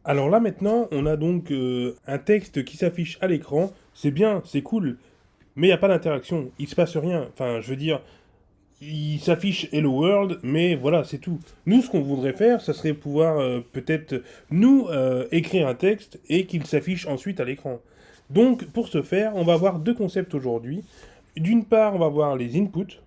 Alors là maintenant, on a donc un texte qui s'affiche à l'écran. C'est bien, c'est cool, mais il n'y a pas d'interaction. Il se passe rien. Enfin, je veux dire, il s'affiche Hello World, mais voilà, c'est tout. Nous, ce qu'on voudrait faire, ça serait pouvoir peut-être nous écrire un texte et qu'il s'affiche ensuite à l'écran. Donc, pour ce faire, on va avoir deux concepts aujourd'hui. D'une part, on va voir les inputs,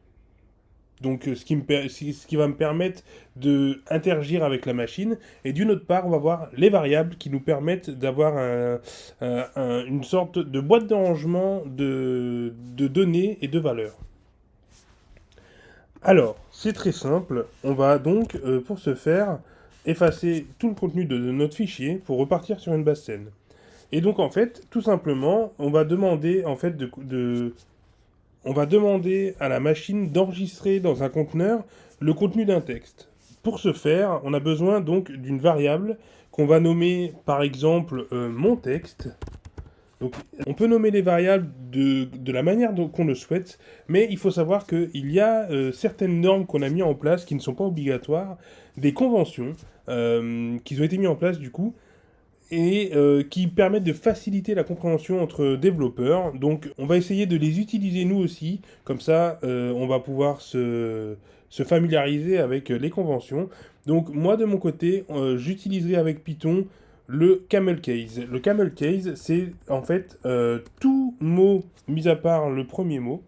donc ce qui va me permettre d'interagir avec la machine. Et d'une autre part, on va voir les variables qui nous permettent d'avoir une sorte de boîte de rangement de données et de valeurs. Alors, c'est très simple. On va donc, pour ce faire, effacer tout le contenu de notre fichier pour repartir sur une base scène. Et donc, en fait, tout simplement, on va demander en fait on va demander à la machine d'enregistrer dans un conteneur le contenu d'un texte. Pour ce faire, on a besoin donc d'une variable qu'on va nommer par exemple mon texte. Donc, on peut nommer les variables de la manière qu'on le souhaite, mais il faut savoir qu'il y a certaines normes qu'on a mis en place qui ne sont pas obligatoires, des conventions qui ont été mises en place du coup, et qui permettent de faciliter la compréhension entre développeurs. Donc on va essayer de les utiliser nous aussi, comme ça on va pouvoir se familiariser avec les conventions. Donc moi de mon côté, j'utiliserai avec Python le camel case. Le camel case, c'est en fait tout mot, mis à part le premier mot,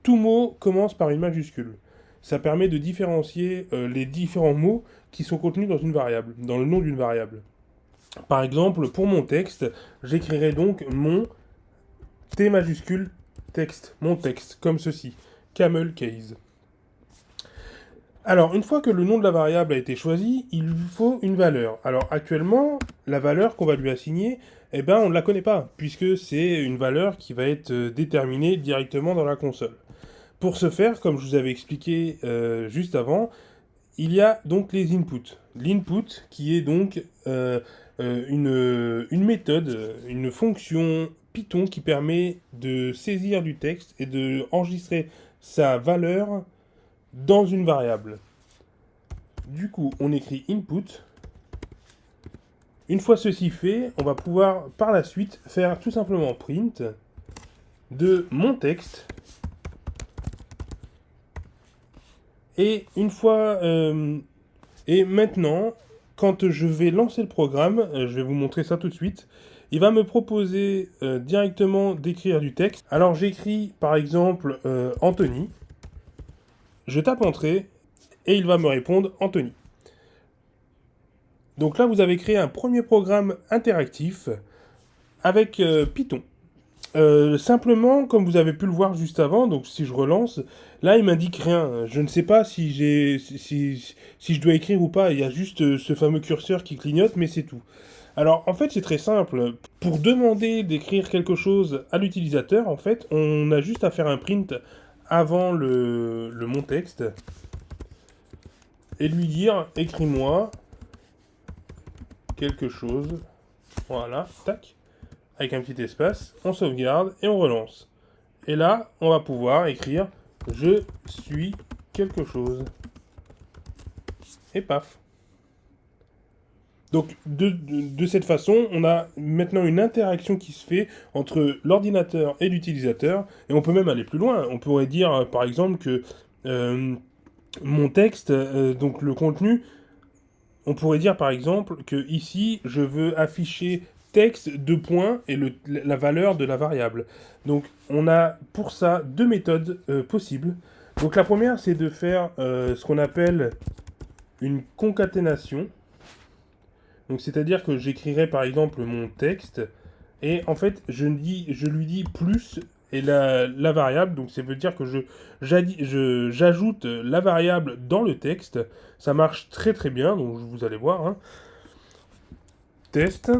tout mot commence par une majuscule. Ça permet de différencier les différents mots qui sont contenus dans une variable, dans le nom d'une variable. Par exemple, pour mon texte, j'écrirai donc mon T majuscule texte, mon texte, comme ceci, camel case. Alors, une fois que le nom de la variable a été choisi, il lui faut une valeur. Alors, actuellement, la valeur qu'on va lui assigner, eh ben, on ne la connaît pas, puisque c'est une valeur qui va être déterminée directement dans la console. Pour ce faire, comme je vous avais expliqué juste avant, il y a donc les inputs. L'input qui est donc une méthode, une fonction Python qui permet de saisir du texte et de enregistrer sa valeur dans une variable. Du coup, on écrit input. Une fois ceci fait, on va pouvoir par la suite faire tout simplement print de mon texte. Et une fois et maintenant, quand je vais lancer le programme, je vais vous montrer ça tout de suite, il va me proposer directement d'écrire du texte. Alors j'écris par exemple Anthony, je tape Entrée, et il va me répondre Anthony. Donc là, vous avez créé un premier programme interactif avec Python. Simplement, comme vous avez pu le voir juste avant, donc si je relance, là il m'indique rien. Je ne sais pas si je dois écrire ou pas. Il y a juste ce fameux curseur qui clignote, mais c'est tout. Alors en fait c'est très simple. Pour demander d'écrire quelque chose à l'utilisateur, en fait, on a juste à faire un print avant le mon texte et lui dire écris-moi quelque chose. Voilà, tac. Avec un petit espace, on sauvegarde et on relance. Et là, on va pouvoir écrire je suis quelque chose. Et paf. Donc de cette façon, on a maintenant une interaction qui se fait entre l'ordinateur et l'utilisateur. Et on peut même aller plus loin. On pourrait dire par exemple que mon texte, donc le contenu, on pourrait dire par exemple que ici, je veux afficher texte, deux points, et la valeur de la variable. Donc on a pour ça deux méthodes possibles. Donc la première, c'est de faire ce qu'on appelle une concaténation. Donc c'est-à-dire que j'écrirai par exemple mon texte, et en fait je lui dis plus et la variable, donc ça veut dire que j'ajoute la variable dans le texte. Ça marche très très bien, donc vous allez voir. Hein. Test,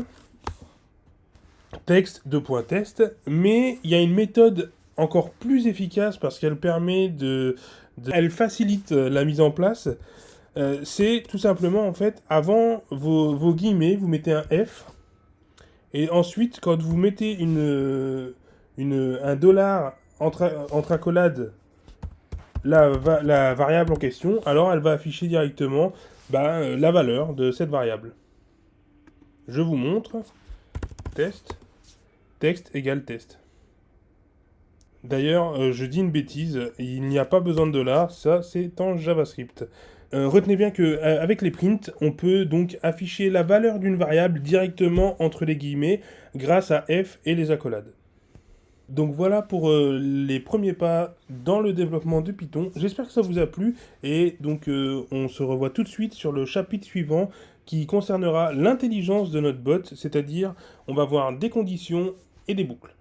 texte, deux points test, mais il y a une méthode encore plus efficace parce qu'elle permet elle facilite la mise en place. C'est tout simplement en fait, avant vos guillemets, vous mettez un F, et ensuite quand vous mettez un dollar entre accolades la variable en question, alors elle va afficher directement la valeur de cette variable. Je vous montre. Test. Texte égale test. D'ailleurs, je dis une bêtise, il n'y a pas besoin de $, ça c'est en JavaScript. Retenez bien qu'avec les prints, on peut donc afficher la valeur d'une variable directement entre les guillemets grâce à F et les accolades. Donc voilà pour les premiers pas dans le développement de Python. J'espère que ça vous a plu et donc on se revoit tout de suite sur le chapitre suivant qui concernera l'intelligence de notre bot, c'est-à-dire on va voir des conditions et des boucles.